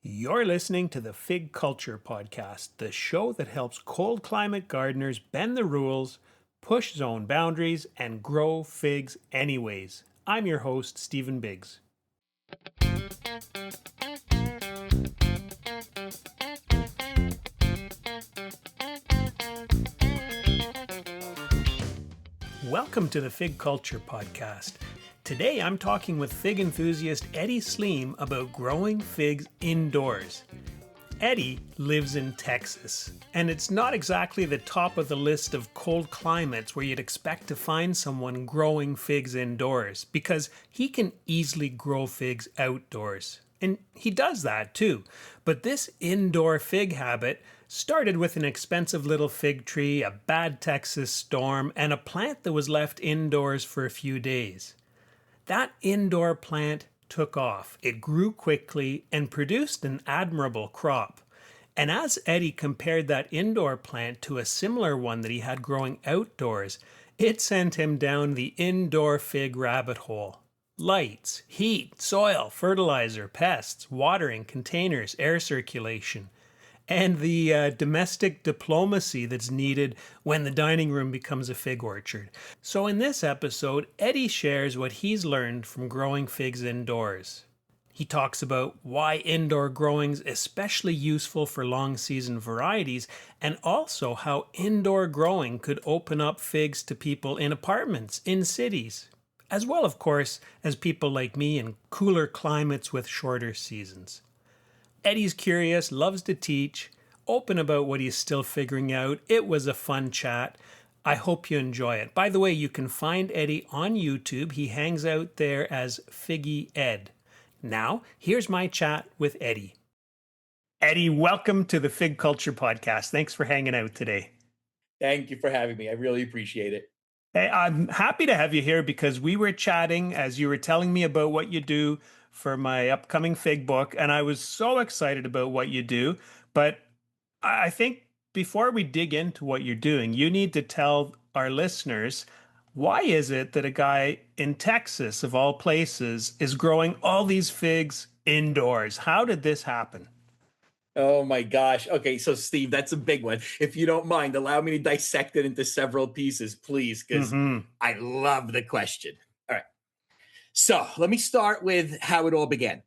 You're listening to the Fig Culture Podcast, the show that helps cold climate gardeners bend the rules, push zone boundaries, and grow figs anyways. I'm your host, Stephen Biggs. Welcome to the Fig Culture Podcast. Today I'm talking with fig enthusiast Eddie Sleem about growing figs indoors. Eddie lives in Texas, and it's not exactly the top of the list of cold climates where you'd expect to find someone growing figs indoors, because he can easily grow figs outdoors. And he does that too. But this indoor fig habit started with an expensive little fig tree, a bad Texas storm, and a plant that was left indoors for a few days. That indoor plant took off. It grew quickly and produced an admirable crop. And as Eddie compared that indoor plant to a similar one that he had growing outdoors, it sent him down the indoor fig rabbit hole. Lights, heat, soil, fertilizer, pests, watering, containers, air circulation, and the domestic diplomacy that's needed when the dining room becomes a fig orchard. So, in this episode, Eddie shares what he's learned from growing figs indoors. He talks about why indoor growing is especially useful for long season varieties, and also how indoor growing could open up figs to people in apartments, in cities, as well, of course, as people like me in cooler climates with shorter seasons. Eddie's curious, loves to teach, open about what he's still figuring out. It was a fun chat. I hope you enjoy it. By the way, you can find Eddie on YouTube. He hangs out there as Figgy Ed. Now, here's my chat with Eddie. Eddie, welcome to the Fig Culture Podcast. Thanks for hanging out today. Thank you for having me. I really appreciate it. Hey, I'm happy to have you here because we were chatting as you were telling me about what you do for my upcoming fig book, and I was so excited about what you do. But I think before we dig into what you're doing, you need to tell our listeners, why is it that a guy in Texas, of all places, is growing all these figs indoors? How did this happen? Oh my gosh. Okay, so Steve, that's a big one. If you don't mind, allow me to dissect it into several pieces, please, because I love the question. All right. So let me start with how it all began.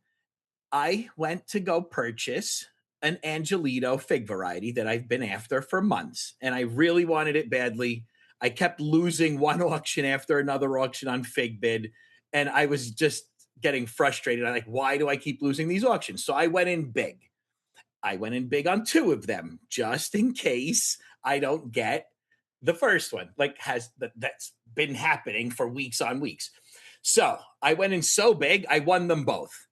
I went to go purchase an Angelito fig variety that I've been after for months, and I really wanted it badly. I kept losing one auction after another auction on FigBid, and I was just getting frustrated. I'm like, why do I keep losing these auctions? So I went in big. I went in big on two of them just in case I don't get the first one, like that's been happening for weeks on weeks. So I went in so big, I won them both.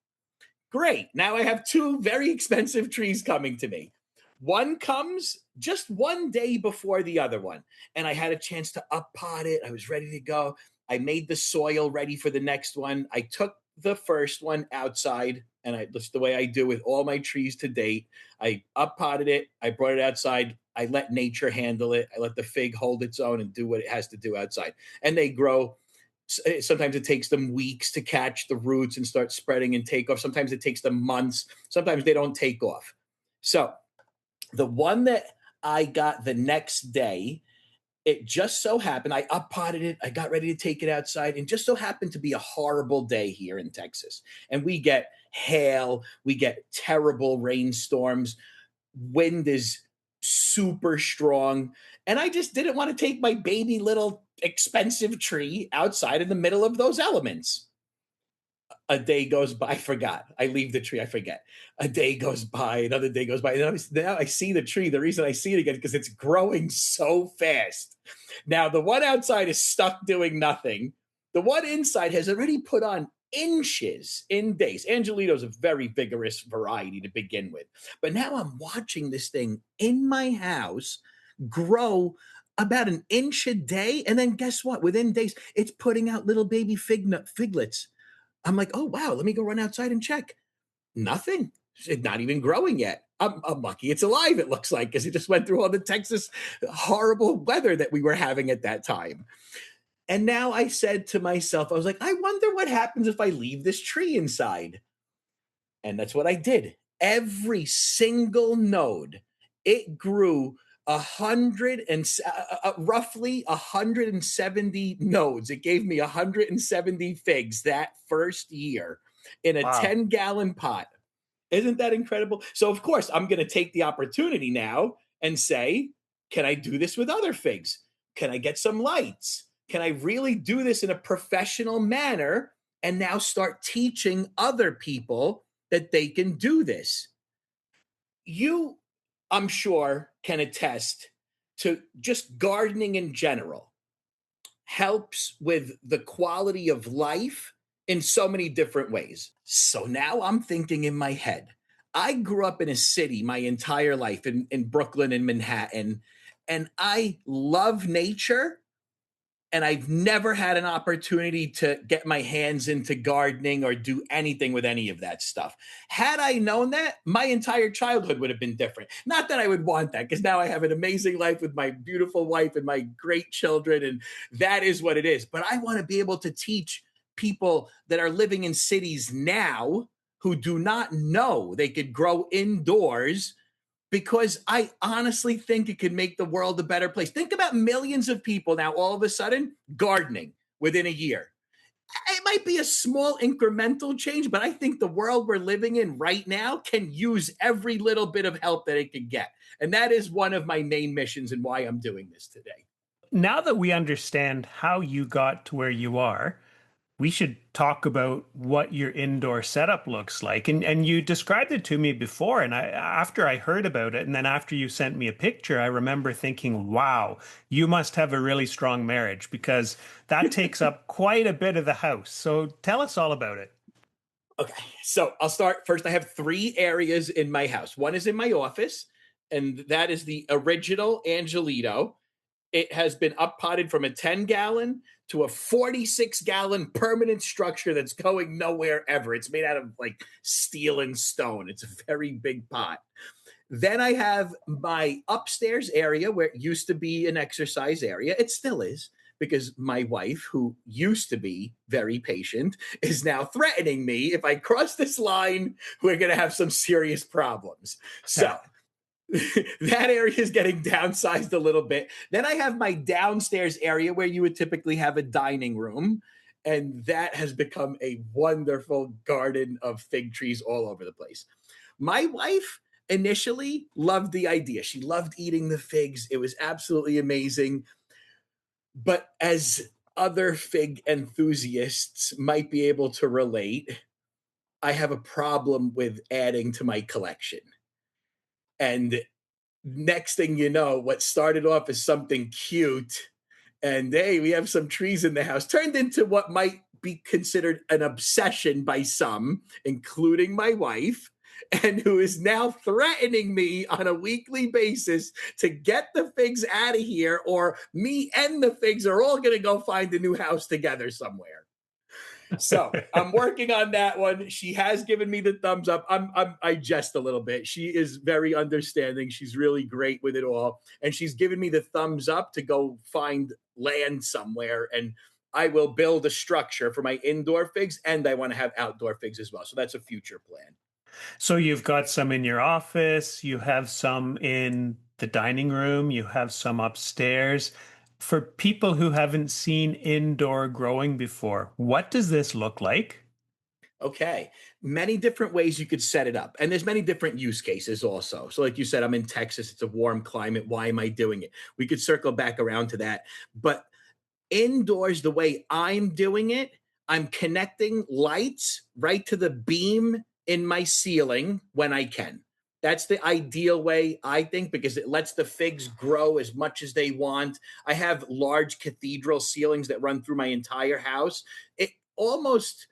Great. Now I have two very expensive trees coming to me. One comes just one day before the other one, and I had a chance to up pot it. I was ready to go. I made the soil ready for the next one. I took the first one outside, and that's the way I do with all my trees to date. I up potted it. I brought it outside. I let nature handle it. I let the fig hold its own and do what it has to do outside. And they grow. Sometimes it takes them weeks to catch the roots and start spreading and take off. Sometimes it takes them months. Sometimes they don't take off. So the one that I got the next day, it just so happened, I up potted it. I got ready to take it outside, and just so happened to be a horrible day here in Texas. And we get hail, we get terrible rainstorms, wind is super strong. And I just didn't want to take my baby little expensive tree outside in the middle of those elements. A day goes by, I forgot. I leave the tree, I forget. A day goes by, another day goes by. And now I see the tree. The reason I see it again is because it's growing so fast. Now, the one outside is stuck doing nothing. The one inside has already put on inches in days. Angelito is a very vigorous variety to begin with. But now I'm watching this thing in my house grow about an inch a day. And then guess what? Within days, it's putting out little baby figlets. I'm like, oh, wow, let me go run outside and check. Nothing. It's not even growing yet. I'm lucky it's alive, it looks like, because it just went through all the Texas horrible weather that we were having at that time. And now I said to myself, I was like, I wonder what happens if I leave this tree inside. And that's what I did. every single node, it grew roughly 170 nodes. It gave me 170 figs that first year in a Wow. 10-gallon pot. Isn't that incredible? So of course, I'm going to take the opportunity now and say, can I do this with other figs? Can I get some lights? Can I really do this in a professional manner and now start teaching other people that they can do this? You, I'm sure, can attest to just gardening in general helps with the quality of life in so many different ways. So now I'm thinking in my head, I grew up in a city my entire life in Brooklyn and Manhattan, and I love nature, and I've never had an opportunity to get my hands into gardening or do anything with any of that stuff. Had I known that, my entire childhood would have been different. Not that I would want that, because now I have an amazing life with my beautiful wife and my great children, and that is what it is. But I want to be able to teach people that are living in cities now who do not know they could grow indoors, because I honestly think it could make the world a better place. Think about millions of people now all of a sudden gardening within a year. It might be a small incremental change, but I think the world we're living in right now can use every little bit of help that it could get. And that is one of my main missions and why I'm doing this today. Now that we understand how you got to where you are, we should talk about what your indoor setup looks like. And you described it to me before, and after I heard about it, and then after you sent me a picture, I remember thinking, wow, you must have a really strong marriage, because that takes up quite a bit of the house. So tell us all about it. Okay, so I'll start first. I have 3 areas in my house. One is in my office, and that is the original Angelito. It has been up potted from a 10-gallon to a 46-gallon permanent structure that's going nowhere ever. It's made out of like steel and stone. It's a very big pot. Then I have my upstairs area where it used to be an exercise area. It still is, because my wife, who used to be very patient, is now threatening me. If I cross this line, we're going to have some serious problems. So that area is getting downsized a little bit. Then I have my downstairs area where you would typically have a dining room. And that has become a wonderful garden of fig trees all over the place. My wife initially loved the idea. She loved eating the figs. It was absolutely amazing. But as other fig enthusiasts might be able to relate, I have a problem with adding to my collection. And next thing you know, what started off as something cute, and hey, we have some trees in the house, turned into what might be considered an obsession by some, including my wife, and who is now threatening me on a weekly basis to get the figs out of here, or me and the figs are all going to go find a new house together somewhere. So I'm working on that one. She has given me the thumbs up. I jest a little bit. She is very understanding. She's really great with it all, and she's given me the thumbs up to go find land somewhere, and I will build a structure for my indoor figs, and I want to have outdoor figs as well. So that's a future plan. So you've got some in your office, you have some in the dining room, you have some upstairs. For people who haven't seen indoor growing before, what does this look like? Okay. Many different ways you could set it up. And there's many different use cases also. So, like you said, I'm in Texas. It's a warm climate. Why am I doing it? We could circle back around to that. But indoors, the way I'm doing it, I'm connecting lights right to the beam in my ceiling when I can. That's the ideal way, I think, because it lets the figs grow as much as they want. I have large cathedral ceilings that run through my entire house. It almost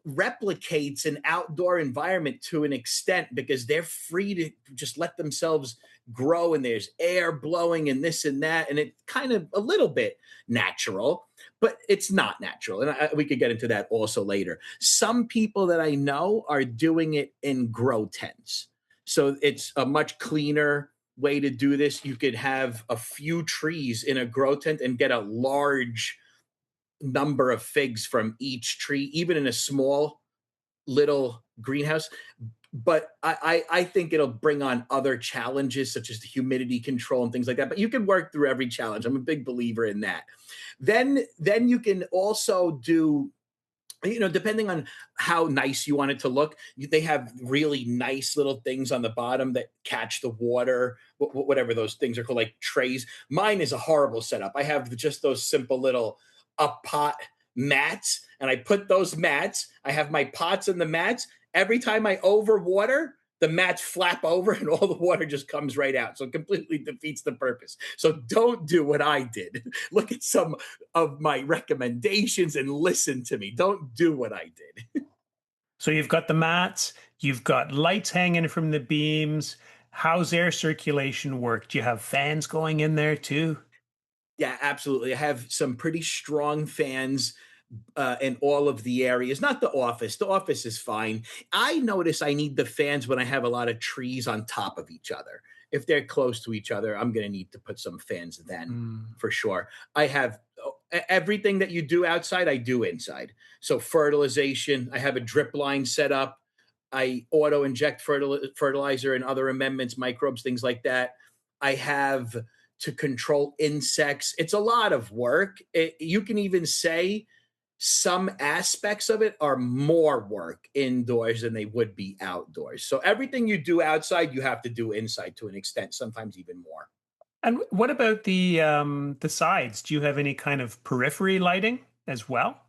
replicates an outdoor environment to an extent, because they're free to just let themselves grow, and there's air blowing and this and that, and it's kind of a little bit natural, but it's not natural, and we could get into that also later. Some people that I know are doing it in grow tents, so it's a much cleaner way to do this. You could have a few trees in a grow tent and get a large number of figs from each tree, even in a small little greenhouse. but I think it'll bring on other challenges such as the humidity control and things like that. But you can work through every challenge. I'm a big believer in that. Then you can also do, depending on how nice you want it to look, they have really nice little things on the bottom that catch the water, whatever those things are called, like trays. Mine is a horrible setup. I have just those simple little up pot mats, and I put those mats. I have my pots and the mats. Every time I overwater, the mats flap over and all the water just comes right out. So it completely defeats the purpose. So don't do what I did. Look at some of my recommendations and listen to me. Don't do what I did. So you've got the mats, you've got lights hanging from the beams. How's air circulation work? Do you have fans going in there too? Yeah, absolutely. I have some pretty strong fans in all of the areas. Not the office. The office is fine. I notice I need the fans when I have a lot of trees on top of each other. If they're close to each other, I'm going to need to put some fans then Mm. for sure. I have everything that you do outside, I do inside. So fertilization, I have a drip line set up. I auto inject fertilizer and other amendments, microbes, things like that. I have to control insects. It's a lot of work. You can even say some aspects of it are more work indoors than they would be outdoors. So everything you do outside, you have to do inside to an extent, sometimes even more. And what about the sides? Do you have any kind of periphery lighting as well?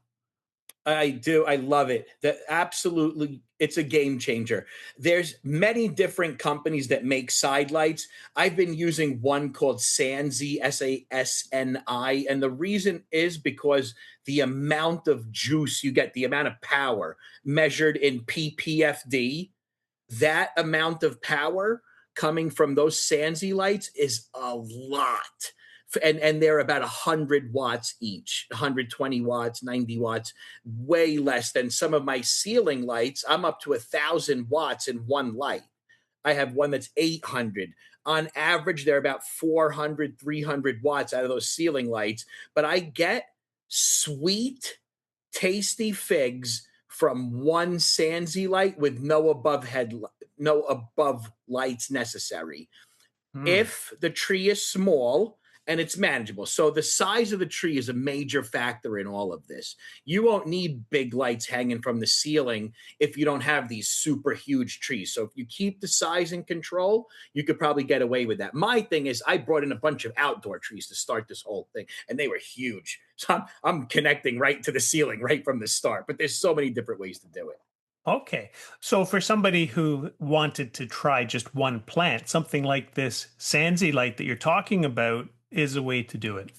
I do. I love it. That absolutely, it's a game changer. There's many different companies that make side lights. I've been using one called Sansi, Sasni, and the reason is because the amount of juice you get, the amount of power measured in ppfd, that amount of power coming from those Sansi lights is a lot. And they're about 100 watts each, 120 watts, 90 watts, way less than some of my ceiling lights. I'm up to 1,000 watts in one light. I have one that's 800. On average, they're about 400, 300 watts out of those ceiling lights. But I get sweet, tasty figs from one Sansi light with no above lights necessary. Hmm. If the tree is small and it's manageable. So the size of the tree is a major factor in all of this. You won't need big lights hanging from the ceiling if you don't have these super huge trees. So if you keep the size in control, you could probably get away with that. My thing is I brought in a bunch of outdoor trees to start this whole thing, and they were huge. So I'm connecting right to the ceiling right from the start, but there's so many different ways to do it. Okay. So for somebody who wanted to try just one plant, something like this Sansi light that you're talking about is a way to do it.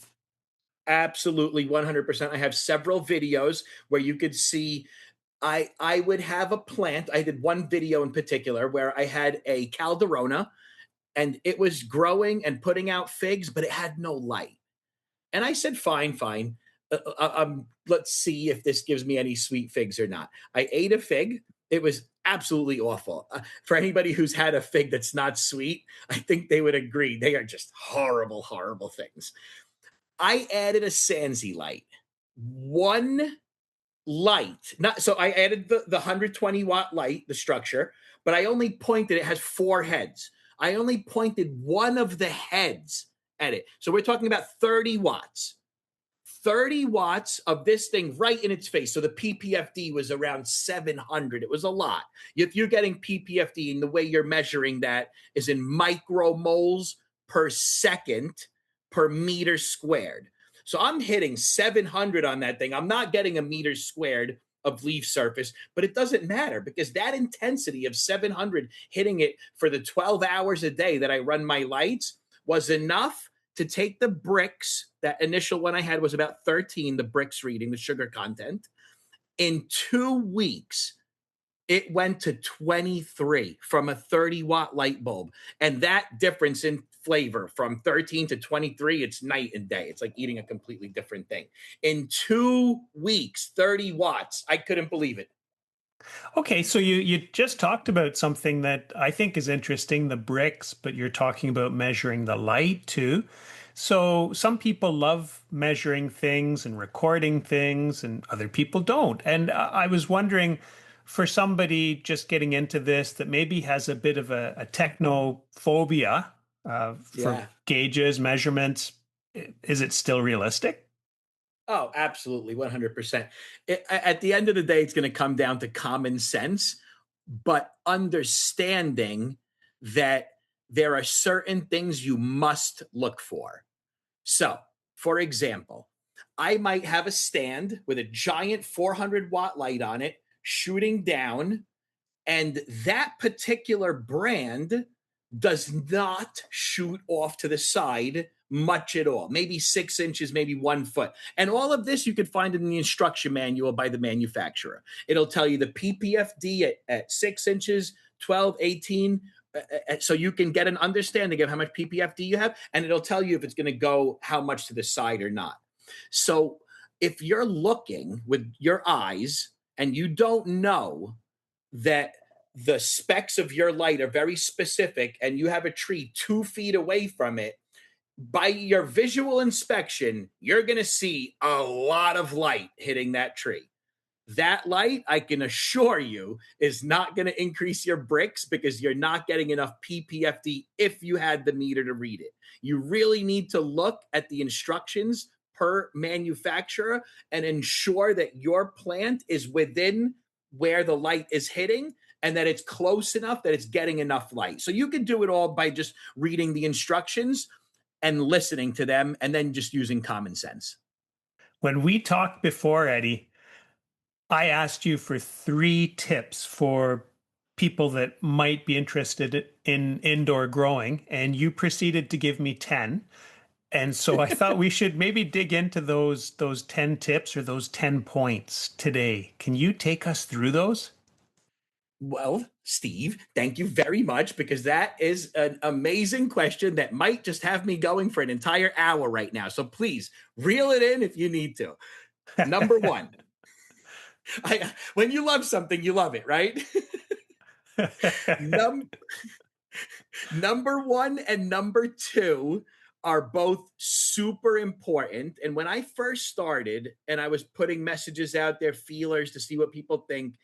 Absolutely 100%. I have several videos where you could see I would have a plant. I did one video in particular where I had a calderona and it was growing and putting out figs, but it had no light. And I said, fine, fine. Let's see if this gives me any sweet figs or not. I ate a fig. It was absolutely awful. For anybody who's had a fig that's not sweet, I think they would agree. They are just horrible, horrible things. I added a Sansi light. One light. Not so I added the 120-watt light, the structure, but I only pointed, it has four heads. I only pointed one of the heads at it. So we're talking about 30 watts. 30 watts of this thing right in its face. So the ppfd was around 700. It was a lot. If you're getting ppfd, and the way you're measuring that is in micromoles per second per meter squared. So I'm hitting 700 on that thing. I'm not getting a meter squared of leaf surface, but it doesn't matter because that intensity of 700 hitting it for the 12 hours a day that I run my lights was enough to take the bricks. That initial one I had was about 13, the bricks reading, the sugar content. In 2 weeks, it went to 23 from a 30-watt light bulb. And that difference in flavor from 13 to 23, it's night and day. It's like eating a completely different thing. In 2 weeks, 30 watts. I couldn't believe it. Okay, so you just talked about something that I think is interesting, the bricks, but you're talking about measuring the light too. So some people love measuring things and recording things, and other people don't. And I was wondering, for somebody just getting into this that maybe has a bit of a technophobia for Yeah. gauges, measurements, is it still realistic? Oh, absolutely, 100%. At the end of the day, it's going to come down to common sense, but understanding that there are certain things you must look for. So, for example, I might have a stand with a giant 400-watt light on it shooting down, and that particular brand does not shoot off to the side much at all, maybe 6 inches, maybe 1 foot. And all of this you could find in the instruction manual by the manufacturer. It'll tell you the ppfd at 6 inches, 12, 18, so you can get an understanding of how much ppfd you have, and it'll tell you if it's going to go how much to the side or not. So if you're looking with your eyes and you don't know that the specs of your light are very specific and you have a tree 2 feet away from it, by your visual inspection, you're going to see a lot of light hitting that tree. That light, I can assure you, is not going to increase your bricks because you're not getting enough ppfd if you had the meter to read it. You really need to look at the instructions per manufacturer and ensure that your plant is within where the light is hitting and that it's close enough that it's getting enough light. So you can do it all by just reading the instructions and listening to them and then just using common sense. When we talked before, Eddie, I asked you for 3 tips for people that might be interested in indoor growing, and you proceeded to give me 10. And so I thought we should maybe dig into those 10 tips or those 10 points today. Can you take us through those? Well, Steve, thank you very much because that is an amazing question that might just have me going for an entire hour right now. So please reel it in if you need to. Number one, when you love something, you love it, right? Num- Number one and number two are both super important. And when I first started and I was putting messages out there, feelers to see what people think,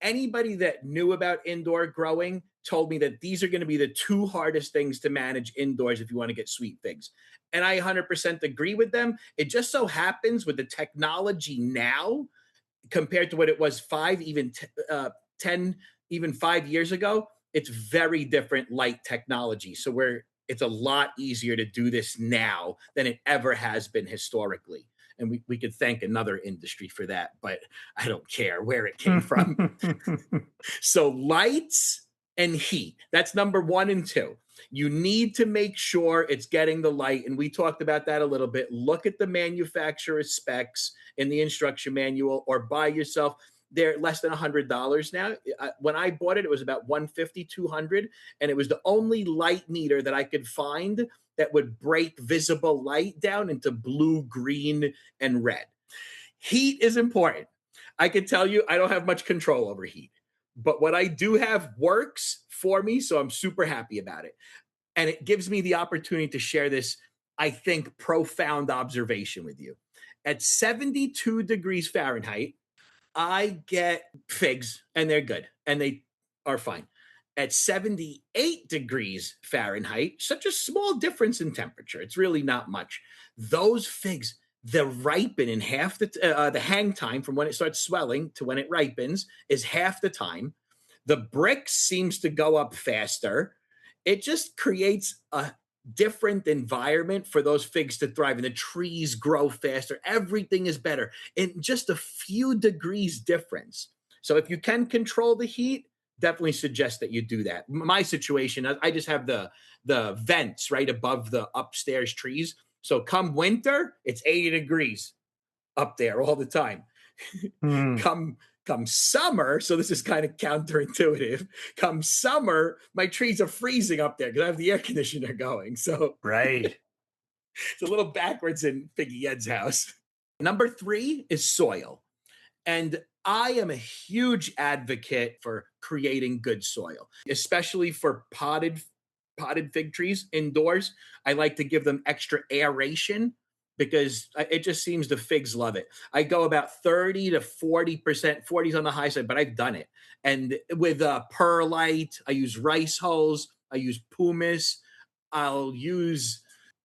anybody that knew about indoor growing told me that these are going to be the 2 hardest things to manage indoors if you want to get sweet figs. And I 100% agree with them. It just so happens with the technology now compared to what it was 10, even 5 years ago, it's very different light technology. So it's a lot easier to do this now than it ever has been historically. And we could thank another industry for that, but I don't care where it came from. So lights and heat, that's number one and two. You need to make sure it's getting the light. And we talked about that a little bit. Look at the manufacturer's specs in the instruction manual or buy yourself. They're less than $100 now. When I bought it, it was about 150, 200. And it was the only light meter that I could find that would break visible light down into blue, green, and red. Heat is important. I can tell you, I don't have much control over heat, but what I do have works for me. So I'm super happy about it. And it gives me the opportunity to share this, I think, profound observation with you. At 72 degrees Fahrenheit, I get figs and they're good and they are fine. At 78 degrees Fahrenheit, such a small difference in temperature. It's really not much. Those figs, the ripen in half the hang time from when it starts swelling to when it ripens is half the time. The brick seems to go up faster. It just creates a different environment for those figs to thrive, and the trees grow faster. Everything is better in just a few degrees difference. So if you can control the heat, definitely suggest that you do that. My situation, I just have the vents right above the upstairs trees. So come winter, it's 80 degrees up there all the time. Hmm. Come summer, so this is kind of counterintuitive. Come summer, my trees are freezing up there because I have the air conditioner going. So Right. it's a little backwards in Figgy Ed's house. Number three is soil. And I am a huge advocate for creating good soil, especially for potted fig trees indoors. I like to give them extra aeration because it just seems the figs love it. I go about 30 to 40%, 40's on the high side, but I've done it. And with perlite, I use rice hulls, I use pumice, I'll use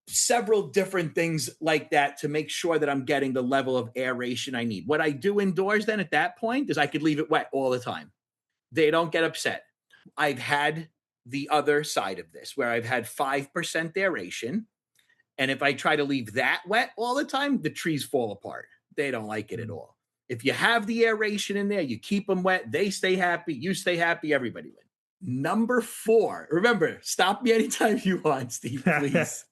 several different things like that to make sure that I'm getting the level of aeration I need. What I do indoors then at that point is I could leave it wet all the time. They don't get upset. I've had the other side of this where I've had 5% aeration. And if I try to leave that wet all the time, the trees fall apart. They don't like it at all. If you have the aeration in there, you keep them wet, they stay happy, you stay happy, everybody wins. Number 4, remember, stop me anytime you want, Steve, please.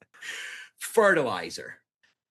Fertilizer.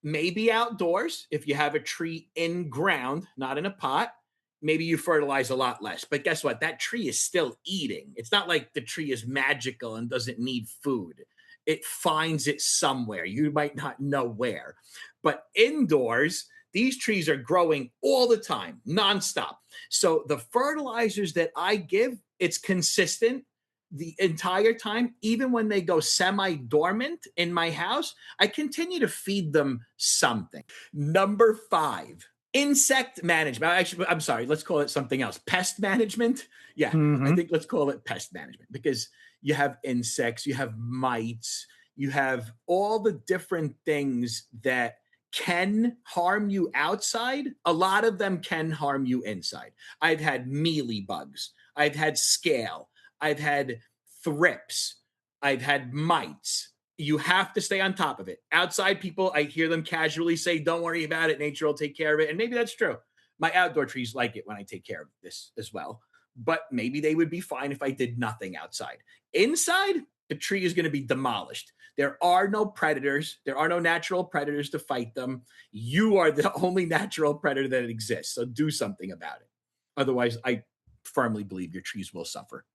Maybe outdoors, if you have a tree in ground, not in a pot, maybe you fertilize a lot less. But guess what? That tree is still eating. It's not like the tree is magical and doesn't need food. It finds it somewhere. You might not know where. But indoors, these trees are growing all the time, nonstop. So the fertilizers that I give, it's consistent the entire time. Even when they go semi-dormant in my house, I continue to feed them something. Number 5, insect management. Actually, I'm sorry, let's call it something else. Pest management. Yeah, I think let's call it pest management, because you have insects, you have mites, you have all the different things that can harm you outside. A lot of them can harm you inside. I've had mealy bugs, I've had scale, I've had thrips, I've had mites. You have to stay on top of it. Outside people, I hear them casually say, don't worry about it, nature will take care of it. And maybe that's true. My outdoor trees like it when I take care of this as well. But maybe they would be fine if I did nothing outside. Inside, the tree is going to be demolished. There are no predators. There are no natural predators to fight them. You are the only natural predator that exists. So do something about it. Otherwise, I firmly believe your trees will suffer.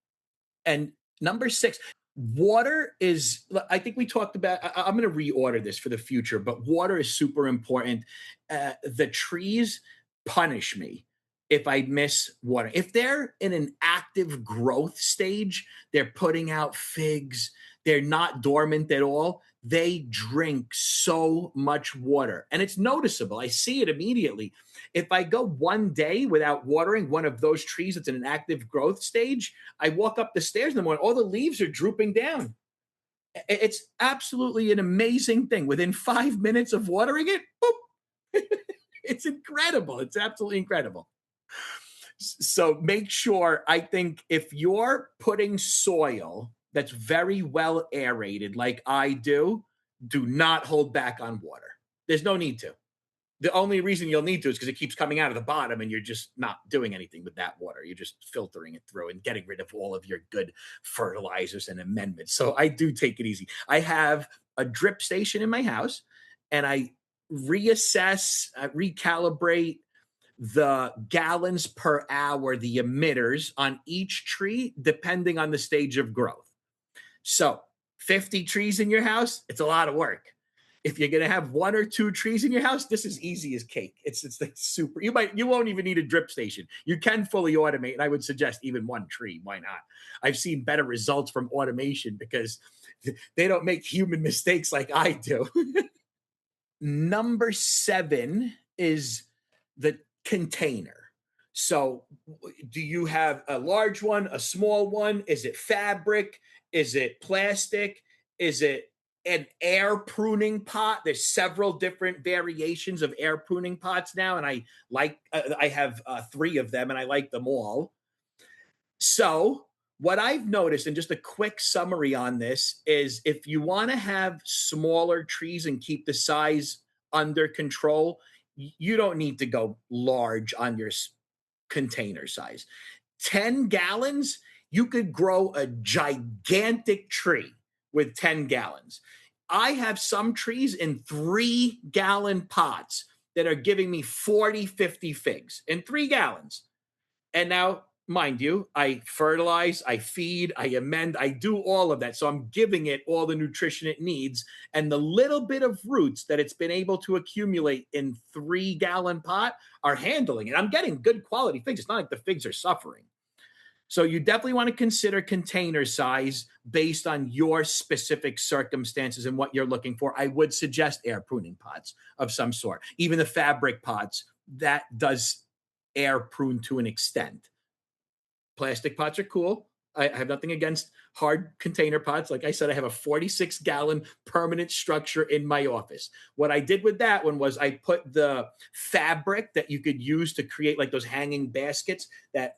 And number 6, water is, I think we talked about, I'm going to reorder this for the future, but water is super important. The trees punish me if I miss water. If they're in an active growth stage, they're putting out figs, they're not dormant at all, they drink so much water. And it's noticeable. I see it immediately. If I go one day without watering one of those trees that's in an active growth stage, I walk up the stairs in the morning, all the leaves are drooping down. It's absolutely an amazing thing. Within 5 minutes of watering it, boop. It's incredible. It's absolutely incredible. So make sure, I think if you're putting soil that's very well aerated like I do not hold back on water. There's no need to. The only reason you'll need to is because it keeps coming out of the bottom and you're just not doing anything with that water. You're just filtering it through and getting rid of all of your good fertilizers and amendments. So I do take it easy. I have a drip station in my house and I reassess, recalibrate the gallons per hour, the emitters on each tree, depending on the stage of growth. So 50 trees in your house, it's a lot of work. If you're going to have 1 or 2 trees in your house, this is easy as cake. It's like super. You won't even need a drip station. You can fully automate, and I would suggest even 1 tree. Why not? I've seen better results from automation because they don't make human mistakes like I do. Number 7 is the container. So do you have a large one, a small one? Is it fabric? Is it plastic? Is it an air pruning pot? There's several different variations of air pruning pots now, and I have 3 of them, and I like them all. So what I've noticed, and just a quick summary on this, is if you want to have smaller trees and keep the size under control, you don't need to go large on your container size. 10 gallons, you could grow a gigantic tree with 10 gallons. I have some trees in 3-gallon pots that are giving me 40, 50 figs in 3 gallons. And now, mind you, I fertilize, I feed, I amend, I do all of that. So I'm giving it all the nutrition it needs. And the little bit of roots that it's been able to accumulate in 3-gallon pot are handling it. I'm getting good quality figs. It's not like the figs are suffering. So you definitely want to consider container size based on your specific circumstances and what you're looking for. I would suggest air pruning pots of some sort. Even the fabric pots, that does air prune to an extent. Plastic pots are cool. I have nothing against hard container pots. Like I said, I have a 46-gallon permanent structure in my office. What I did with that one was I put the fabric that you could use to create like those hanging baskets, that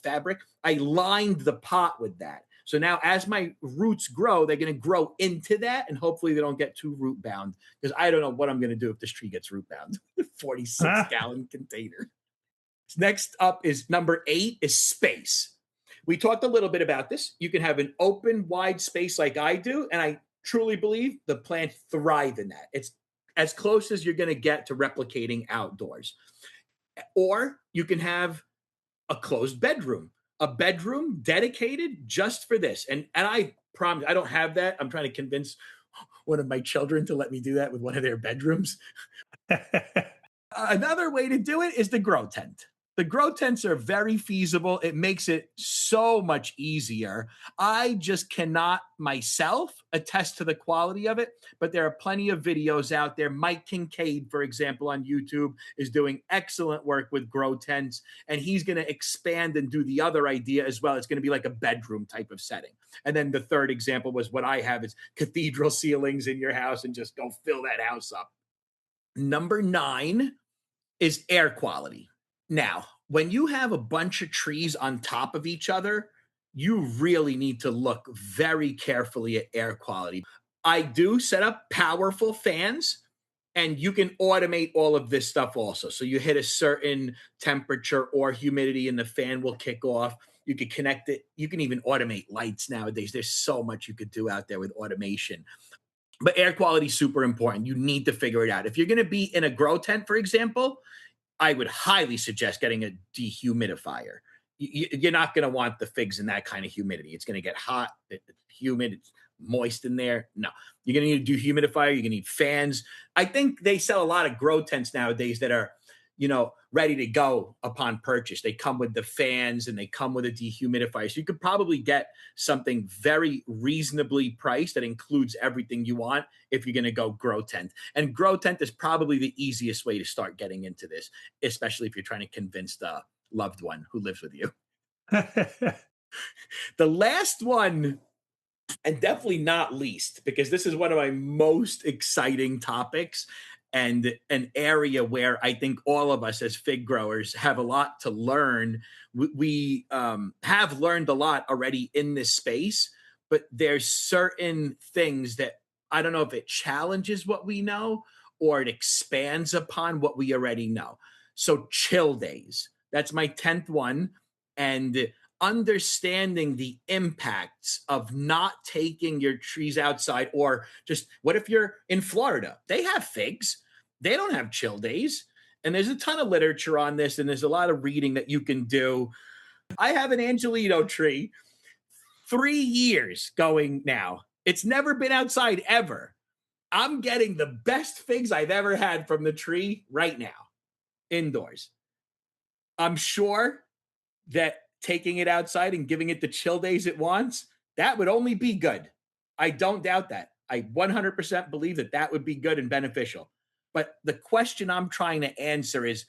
fabric. I lined the pot with that. So now as my roots grow, they're going to grow into that, and hopefully they don't get too root bound, because I don't know what I'm going to do if this tree gets root bound. 46-gallon container. Next up is number 8 is space. We talked a little bit about this. You can have an open, wide space like I do, and I truly believe the plants thrive in that. It's as close as you're going to get to replicating outdoors. Or you can have a closed bedroom, a bedroom dedicated just for this. And I promise, I don't have that. I'm trying to convince one of my children to let me do that with one of their bedrooms. Another way to do it is the grow tent. The grow tents are very feasible. It makes it so much easier. I just cannot myself attest to the quality of it, but there are plenty of videos out there. Mike Kincaid, for example, on YouTube is doing excellent work with grow tents, and he's going to expand and do the other idea as well. It's going to be like a bedroom type of setting. And then the third example was what I have is cathedral ceilings in your house, and just go fill that house up. Number 9 is air quality. Now, when you have a bunch of trees on top of each other, you really need to look very carefully at air quality. I do set up powerful fans, and you can automate all of this stuff also. So you hit a certain temperature or humidity and the fan will kick off. You could connect it. You can even automate lights nowadays. There's so much you could do out there with automation. But air quality is super important. You need to figure it out. If you're going to be in a grow tent, for example, I would highly suggest getting a dehumidifier. You're not going to want the figs in that kind of humidity. It's going to get hot, humid, it's moist in there. No, you're going to need a dehumidifier. You're going to need fans. I think they sell a lot of grow tents nowadays that are, ready to go upon purchase. They come with the fans and they come with a dehumidifier. So you could probably get something very reasonably priced that includes everything you want if you're going to go grow tent. And grow tent is probably the easiest way to start getting into this, especially if you're trying to convince the loved one who lives with you. The last one, and definitely not least, because this is one of my most exciting topics, and an area where I think all of us as fig growers have a lot to learn. We have learned a lot already in this space, but there's certain things that I don't know if it challenges what we know or it expands upon what we already know. So chill days, that's my 10th one. And understanding the impacts of not taking your trees outside, or just what if you're in Florida? They have figs. They don't have chill days. And there's a ton of literature on this, and there's a lot of reading that you can do. I have an Angelito tree, 3 years going now. It's never been outside ever. I'm getting the best figs I've ever had from the tree right now, indoors. I'm sure that taking it outside and giving it the chill days it wants, that would only be good. I don't doubt that. I 100% believe that that would be good and beneficial. But the question I'm trying to answer is,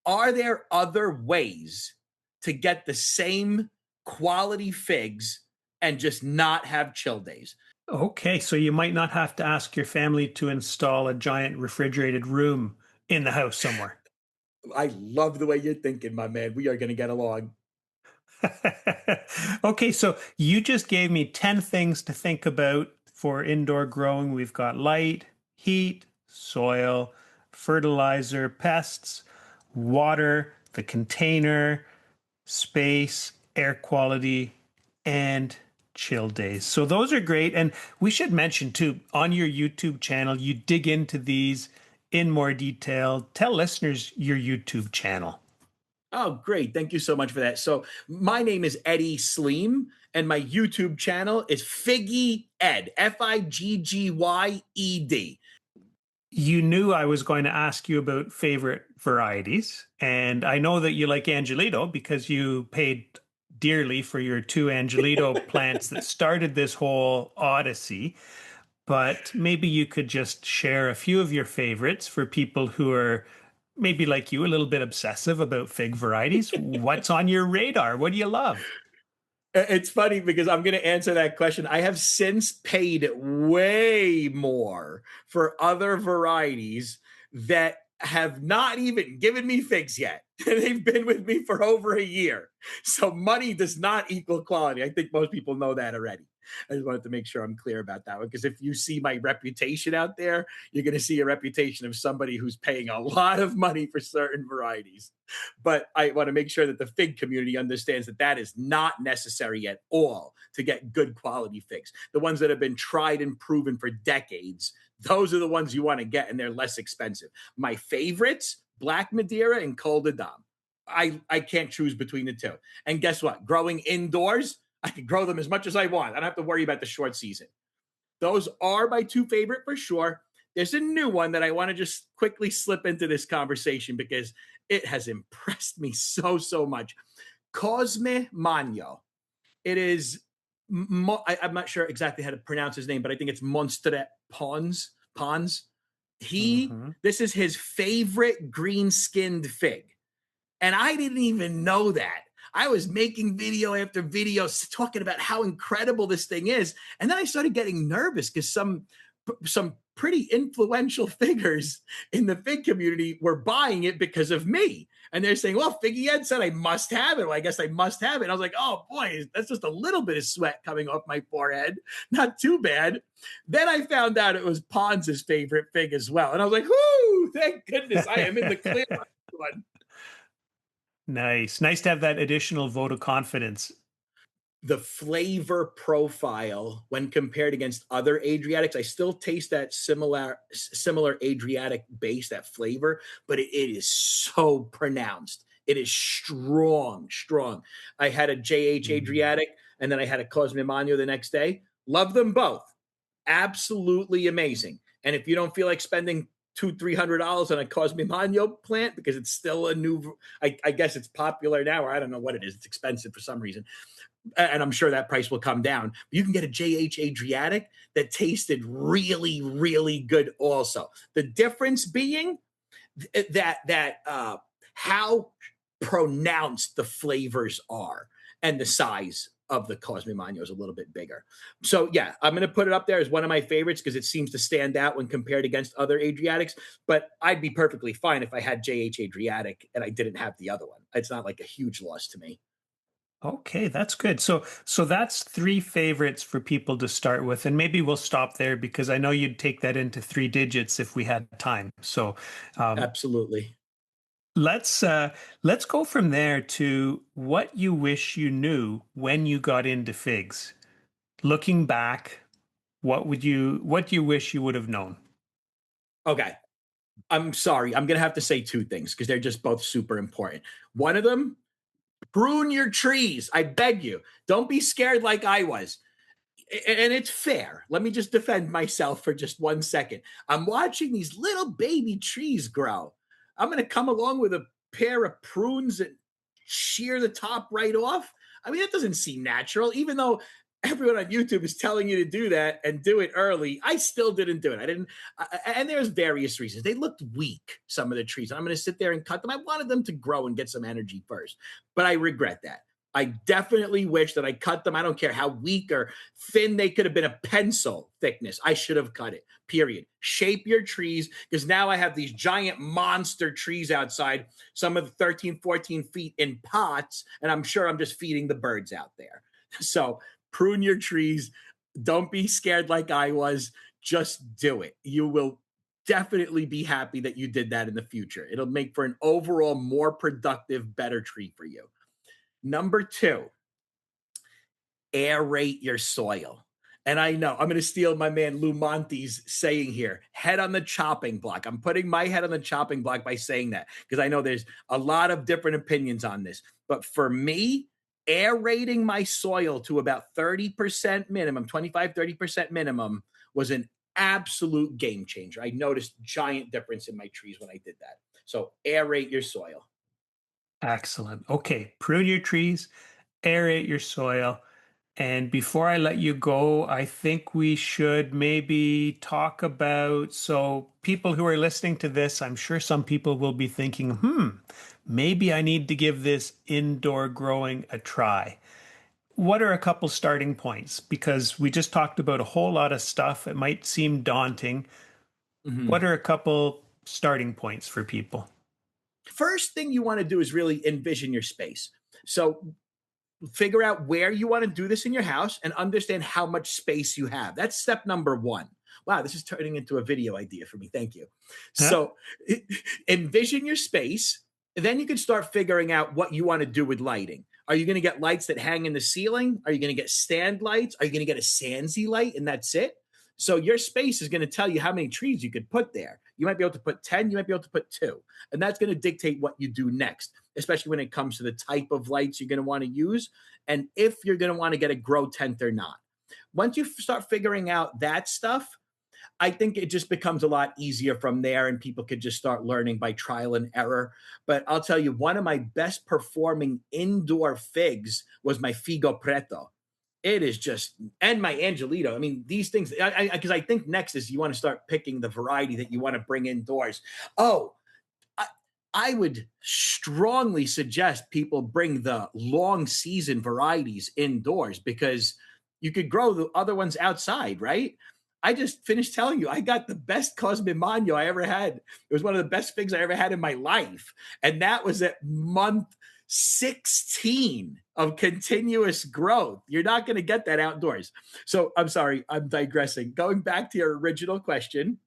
are there other ways to get the same quality figs and just not have chill days? Okay, so you might not have to ask your family to install a giant refrigerated room in the house somewhere. I love the way you're thinking, my man. We are going to get along. Okay, so you just gave me 10 things to think about for indoor growing. We've got light, heat, soil, fertilizer, pests, water, the container, space, air quality, and chill days. So those are great. And we should mention too, on your YouTube channel, you dig into these in more detail. Tell listeners your YouTube channel. Oh, great. Thank you so much for that. So my name is Eddie Sleem, and my YouTube channel is Figgy Ed, Figgyyed. You knew I was going to ask you about favorite varieties, and I know that you like Angelito because you paid dearly for your two Angelito plants that started this whole odyssey. But maybe you could just share a few of your favorites for people who are maybe like you, a little bit obsessive about fig varieties. What's on your radar? What do you love? It's funny because I'm going to answer that question. I have since paid way more for other varieties that have not even given me figs yet. They've been with me for over a year. So money does not equal quality. I think most people know that already. I just wanted to make sure I'm clear about that one because if you see my reputation out there, you're going to see a reputation of somebody who's paying a lot of money for certain varieties. But I want to make sure that the fig community understands that that is not necessary at all to get good quality figs. The ones that have been tried and proven for decades, those are the ones you want to get, and they're less expensive. My favorites, Black Madeira and Col de Dame. I can't choose between the two. And guess what? Growing indoors, I can grow them as much as I want. I don't have to worry about the short season. Those are my two favorite for sure. There's a new one that I want to just quickly slip into this conversation because it has impressed me so much. Cosme Magno. It is, I'm not sure exactly how to pronounce his name, but I think it's Monstre Pons. Mm-hmm. This is his favorite green skinned fig. And I didn't even know that. I was making video after video talking about how incredible this thing is. And then I started getting nervous because some pretty influential figures in the fig community were buying it because of me. And they're saying, well, Figgy Ed said I must have it. Well, I guess I must have it. And I was like, oh boy, that's just a little bit of sweat coming off my forehead. Not too bad. Then I found out it was Pons' favorite fig as well. And I was like, whoo, thank goodness I am in the clear on this one. Nice. Nice to have that additional vote of confidence. The flavor profile when compared against other Adriatics, I still taste that similar Adriatic base, that flavor, but it is so pronounced. It is strong. I had a JH Adriatic and then I had a Cosme Magno the next day. Love them both. Absolutely amazing. And if you don't feel like spending $200-300 on a Cosme Magno plant because it's still a new, I guess it's popular now, or I don't know what it is. It's expensive for some reason, and I'm sure that price will come down. But you can get a JH Adriatic that tasted really good also. The difference being that how pronounced the flavors are and the size of the Cosme Magno is a little bit bigger. So yeah, I'm going to put it up there as one of my favorites because it seems to stand out when compared against other Adriatics, but I'd be perfectly fine if I had JH Adriatic and I didn't have the other one. It's not like a huge loss to me. Okay, that's good. So that's three favorites for people to start with, and maybe we'll stop there because I know you'd take that into three digits if we had time. So Absolutely. let's go from there to what you wish you knew when you got into figs. Looking back, what do you wish you would have known? Okay. I'm sorry. I'm going to have to say two things because they're just both super important. One of them, prune your trees. I beg you. Don't be scared like I was. And it's fair. Let me just defend myself for just 1 second. I'm watching these little baby trees grow. I'm going to come along with a pair of prunes and shear the top right off. I mean, that doesn't seem natural, even though everyone on YouTube is telling you to do that and do it early. I still didn't do it. I didn't. And there's various reasons. They looked weak, some of the trees. I'm going to sit there and cut them. I wanted them to grow and get some energy first, but I regret that. I definitely wish that I cut them. I don't care how weak or thin they could have been, a pencil thickness. I should have cut it, period. Shape your trees because now I have these giant monster trees outside, some of the 13, 14 feet in pots, and I'm sure I'm just feeding the birds out there. So prune your trees. Don't be scared like I was. Just do it. You will definitely be happy that you did that in the future. It'll make for an overall more productive, better tree for you. Number two, aerate your soil. And I know I'm going to steal my man Lou Monte's saying here, head on the chopping block. I'm putting my head on the chopping block by saying that because I know there's a lot of different opinions on this. But for me, aerating my soil to about 30% minimum, 25-30% minimum was an absolute game changer. I noticed giant difference in my trees when I did that. So aerate your soil. Excellent. Okay, prune your trees, aerate your soil. And before I let you go, I think we should maybe talk about, so people who are listening to this, I'm sure some people will be thinking, maybe I need to give this indoor growing a try. What are a couple starting points? Because we just talked about a whole lot of stuff. It might seem daunting. Mhm. What are a couple starting points for people? First thing you want to do is really envision your space. So figure out where you want to do this in your house and understand how much space you have. That's step number one. Wow, this is turning into a video idea for me. Thank you. Huh? So envision your space. Then you can start figuring out what you want to do with lighting. Are you going to get lights that hang in the ceiling? Are you going to get stand lights? Are you going to get a Sansi light and that's it? So your space is going to tell you how many trees you could put there. You might be able to put 10, you might be able to put 2. And that's going to dictate what you do next, especially when it comes to the type of lights you're going to want to use and if you're going to want to get a grow tent or not. Once you start figuring out that stuff, I think it just becomes a lot easier from there and people could just start learning by trial and error. But I'll tell you, one of my best performing indoor figs was my Figo Preto. It is just, and my Angelito. I mean, these things, because I think next is you want to start picking the variety that you want to bring indoors. Oh, I, I would strongly suggest people bring the long season varieties indoors because you could grow the other ones outside, right? I just finished telling you I got the best Cosmimano I ever had. It was one of the best figs I ever had in my life. And that was at month 16 of continuous growth. You're not going to get that outdoors. So I'm sorry, I'm digressing. Going back to your original question,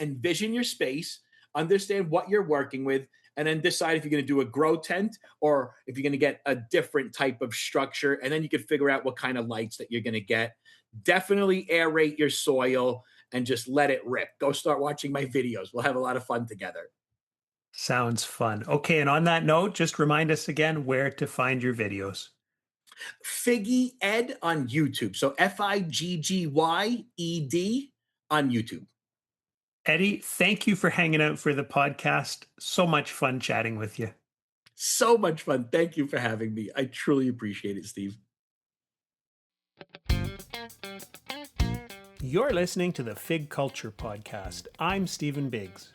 envision your space, understand what you're working with, and then decide if you're going to do a grow tent or if you're going to get a different type of structure. And then you can figure out what kind of lights that you're going to get. Definitely aerate your soil and just let it rip. Go start watching my videos. We'll have a lot of fun together. Sounds fun. Okay, and on that note, just remind us again where to find your videos. Figgy Ed on YouTube. So Figgyyed on YouTube. Eddie, thank you for hanging out for the podcast. So much fun chatting with you. So much fun. Thank you for having me. I truly appreciate it, Steve. You're listening to the Fig Culture Podcast. I'm Stephen Biggs.